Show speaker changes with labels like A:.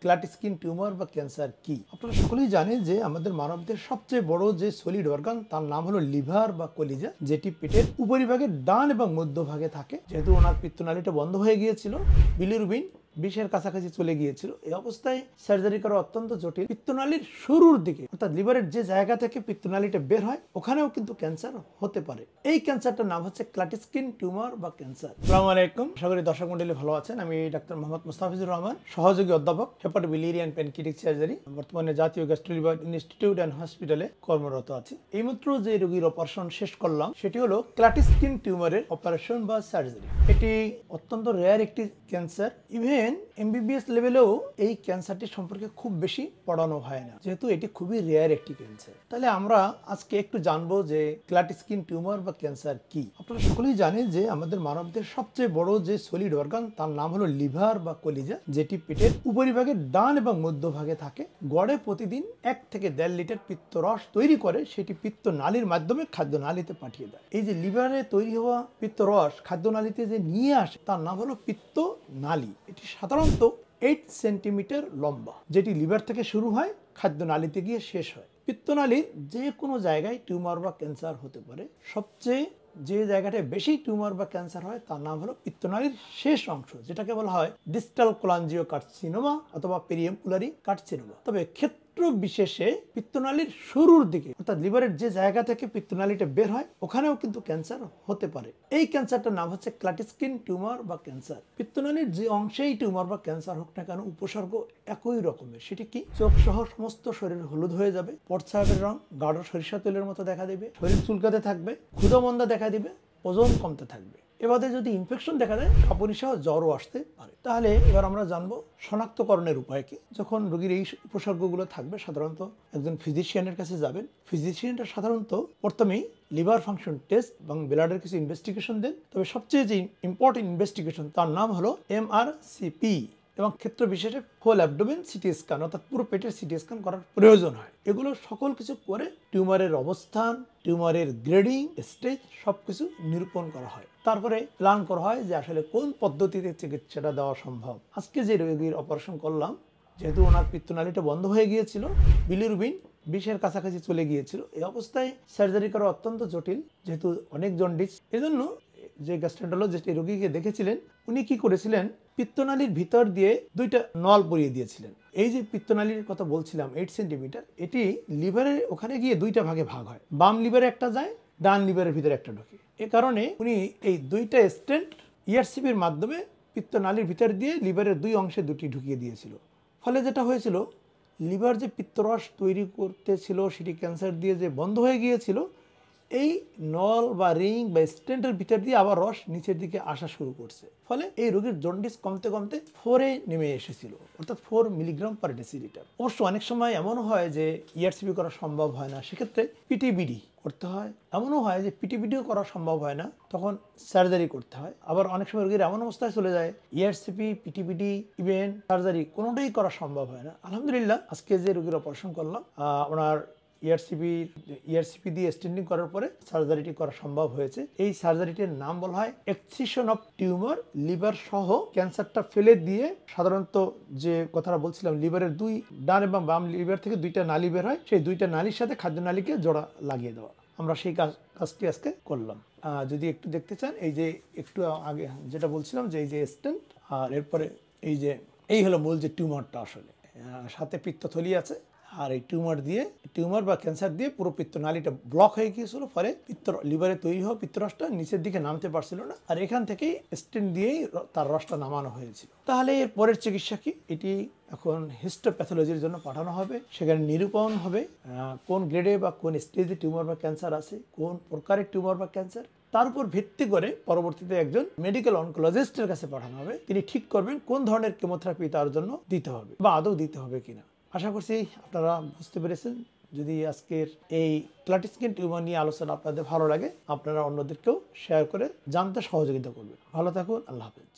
A: ক্লাট-স্কিন tumour বা cancer কি? আপনারা সকলেই জানেন যে আমাদের মানবদের সবচেয়ে বড় যে সলিড অর্গান তার নাম হলো লিভার বা কলিজা, যেটি পেটের উপরিভাগে ডান এবং মধ্যভাগে থাকে। যেহেতু ওনার পিত্তনালীটা বন্ধ হয়ে গিয়েছিল, বিলিরুবিন 20-এর কাছাকাছি চলে গিয়েছিল, এই অবস্থায় সার্জারি করা অত্যন্ত জটিল। পিত্তনালীর শুরুর দিকে অর্থাৎ লিভারের যে জায়গা থেকে পিত্তনালীটা বের হয় ওখানেও কিন্তু ক্যান্সার হতে পারে। এই ক্যান্সারটার নাম হচ্ছে ক্লাট-স্কিন টিউমার বা ক্যান্সার। আসসালামু আলাইকুম, আশা করি দর্শক মণ্ডলী ভালো আছেন। আমি ডাক্তার মোহাম্মদ মুস্তাফিজুর রহমান, সহযোগী অধ্যাপক, হেপাটোবিলিয়ারি অ্যান্ড প্যানক্রিয়াটিক সার্জারি, বর্তমানে জাতীয় গ্যাস্ট্রোলিভার ইনস্টিটিউট অ্যান্ড হসপিটালে কর্মরত আছি। এইমাত্র যে রোগীর অপারেশন শেষ করলাম সেটি হলো ক্লাট-স্কিন টিউমারের অপারেশন বা সার্জারি। এটি অত্যন্ত রেয়ার একটি ক্যান্সার। ইভেন এমবিবিএস লেভেলেও এই ক্যান্সারটি সম্পর্কে খুব বেশি পড়ানো হয় না, যেহেতু এটি খুবই রেয়ার একটি ক্যান্সার। তাহলে আমরা আজকে একটু জানবো যে ক্লাট-স্কিন টিউমার বা ক্যান্সার কি। আপনারা সকলেই জানেন যে আমাদের মানবদের সবচেয়ে বড় যে সলিড অর্গান তার নাম হলো লিভার বা কলিজা, যেটি পেটের উপরিভাগে ডান এবং মধ্যভাগে থাকে। গড়ে প্রতিদিন 1 থেকে 1.5 লিটার পিত্তরস তৈরি করে, সেটি পিত্তনালীর মাধ্যমে খাদ্যনালীতে পাঠিয়ে দেয়। এই যে লিভারে তৈরি হওয়া পিত্তরস খাদ্যনালীতে যে নিয়ে আসে তার নাম হলো পিত্তনালী। এটি সাধারণত 8 সেন্টিমিটার লম্বা, যেটি লিভার থেকে শুরু হয়, খাদ্যনালীতে গিয়ে শেষ হয়। পিত্তনালীর যে কোনো জায়গায় টিউমার বা ক্যান্সার হতে পারে। সবচেয়ে যে জায়গাটায় বেশি টিউমার বা ক্যান্সার হয় তার নাম হলো পিত্তনালীর শেষ অংশ, যেটাকে বলা হয় ডিস্টাল কোলাঞ্জিওকার্সিনোমা অথবা পেরিয়াম্পুলারি কার্সিনোমা। তবে ক্ষেত্র বিশেষে পিত্তনালীর শুরুর দিকে অর্থাৎ লিভারের যে জায়গা থেকে পিত্তনালীটা বের হয় ওখানেও কিন্তু ক্যান্সার হতে পারে। এই ক্যান্সারটার নাম হচ্ছে ক্লাট-স্কিন টিউমার বা ক্যান্সার। পিত্তনালীর যে অংশেই টিউমার বা ক্যান্সার হোক না কেন, উপসর্গ একই রকমের। সেটি কি? চোখ সহ সমস্ত শরীর হলুদ হয়ে যাবে, প্রস্রাবের রং গাঢ় সরিষা তেলের মতো দেখা দেবে, শরীর চুলকাতে থাকবে, ক্ষুধামন্দা দেখা দিবে, ওজন কমতে থাকবে। এবারে যদি ইনফেকশন দেখা দেয়, কাঁপুনি সহ জ্বরও আসতে পারে। তাহলে এবার আমরা জানবো শনাক্তকরণের উপায় কি। যখন রোগীর এই উপসর্গগুলো থাকবে, সাধারণত একজন ফিজিশিয়ানের কাছে যাবেন। ফিজিশিয়ানরা সাধারণত প্রথমেই লিভার ফাংশন টেস্ট এবং ব্লাডের কিছু ইনভেস্টিগেশন দেন। তবে সবচেয়ে যে ইম্পর্টেন্ট ইনভেস্টিগেশন তার নাম হলো MRCP, এবং ক্ষেত্র বিশেষে হোল অ্যাবডোমেন সিটি স্ক্যান অর্থাৎ পুরো পেটের সিটি স্ক্যান করার প্রয়োজন হয়। এগুলো সকল কিছু করে টিউমারের অবস্থান, টিউমারের গ্রেডিং স্টেজ সবকিছু নিরূপণ করা হয়। তারপরে প্ল্যান করা হয় যে আসলে কোন পদ্ধতিতে চিকিৎসাটা দেওয়া সম্ভব। আজকে যে রোগীর অপারেশন করলাম, যেহেতু ওনার পিত্তনালীটা বন্ধ হয়ে গিয়েছিল, বিলিরুবিন 20-এর কাছাকাছি চলে গিয়েছিল, এই অবস্থায় সার্জারি করা অত্যন্ত জটিল, যেহেতু অনেক জন্ডিস। এজন্য যে গ্যাস্ট্রোন্টারোলজিস্ট এই রোগীকে দেখেছিলেন, উনি কি করেছিলেন, পিত্তনালীর ভিতর দিয়ে 2টা নল পরিয়ে দিয়েছিলেন। এই যে পিত্তনালীর কথা বলছিলাম 8 সেন্টিমিটার, এটি লিভারের ওখানে গিয়ে 2টা ভাগে ভাগ হয়। বাম লিভারে একটা যায়, ডান লিভারের ভিতরে একটা ঢোকে। এ কারণে উনি এই 2টা স্টেন্ট ERCPর মাধ্যমে পিত্তনালীর ভিতর দিয়ে লিভারের 2 অংশে 2টি ঢুকিয়ে দিয়েছিল। ফলে যেটা হয়েছিল, লিভার যে পিত্তরস তৈরি করতেছিল সেটি ক্যান্সার দিয়ে যে বন্ধ হয়ে গিয়েছিল, এই নল বা রিং বা স্টেন্টের ভিতর দিয়ে আবার রস নিচের দিকে আসা শুরু করছে। ফলে এই রোগীর জন্ডিস কমতে কমতে 4-এ নেমে এসেছিল, অর্থাৎ 4 মিলিগ্রাম পার ডেসিলিটার। অবশ্য অনেক সময় এমনও হয় যে ERCP করা সম্ভব হয় না, সেক্ষেত্রে পিটিবিডি করতে হয়। এমনও হয় যে পিটিবিডিও করা সম্ভব হয় না, তখন সার্জারি করতে হয়। আবার অনেক সময় রোগীর এমন অবস্থায় চলে যায় ERCP, পিটিবিডি, ইভেন সার্জারি কোনোটাই করা সম্ভব হয় না। আলহামদুলিল্লাহ, আজকে যে রোগীর অপারেশন করলাম, ওনার ERCP দিয়ে স্টেন্ডিং করার পরে সার্জারিটি করা সম্ভব হয়েছে। এই সার্জারিটির নাম বলা হয় এক্সিশন অফ টিউমার। লিভার সহ ক্যান্সারটা ফেলে দিয়ে, সাধারণত যে কথাটা বলছিলাম, লিভারের ডান এবং বাম লিভার থেকে 2টা নালী বের হয়, সেই 2টা নালীর সাথে খাদ্যনালীকে জোড়া লাগিয়ে দেওয়া। আমরা সেই কাজটি আজকে করলাম। যদি একটু দেখতে চান, এই যে একটু আগে যেটা বলছিলাম যে এই যে স্টেন্ট, আর এরপরে এই হলো মূল যে টিউমারটা, আসলে সাথে পিত্তথলি আছে। আর এই টিউমার বা ক্যান্সার দিয়ে পুরো পিত্তনালীটা ব্লক হয়ে গিয়েছিল, ফলে লিভারে তৈরি হওয়া পিত্তরসটা নিচের দিকে নামতে পারছিল না, আর এখান থেকেই স্টেন্ট দিয়েই তার রসটা নামানো হয়েছিল। তাহলে এর পরের চিকিৎসা কি? এটি এখন হিস্টোপ্যাথোলজির জন্য পাঠানো হবে। সেখানে নিরূপণ হবে কোন গ্রেডে বা কোন স্টেজে টিউমার বা ক্যান্সার আছে, কোন প্রকারের টিউমার বা ক্যান্সার। তার উপর ভিত্তি করে পরবর্তীতে একজন মেডিকেল অনকোলজিস্টের কাছে পাঠানো হবে। তিনি ঠিক করবেন কোন ধরনের কেমোথেরাপি তার জন্য দিতে হবে বা আদৌ দিতে হবে কিনা। আশা করছি আপনারা বুঝতে পেরেছেন। যদি আজকের এই ক্লাট-স্কিন টিউমার নিয়ে আলোচনা আপনাদের ভালো লাগে, আপনারা অন্যদেরকেও শেয়ার করে জানতে সহযোগিতা করবেন। ভালো থাকুন, আল্লাহ হাফেজ।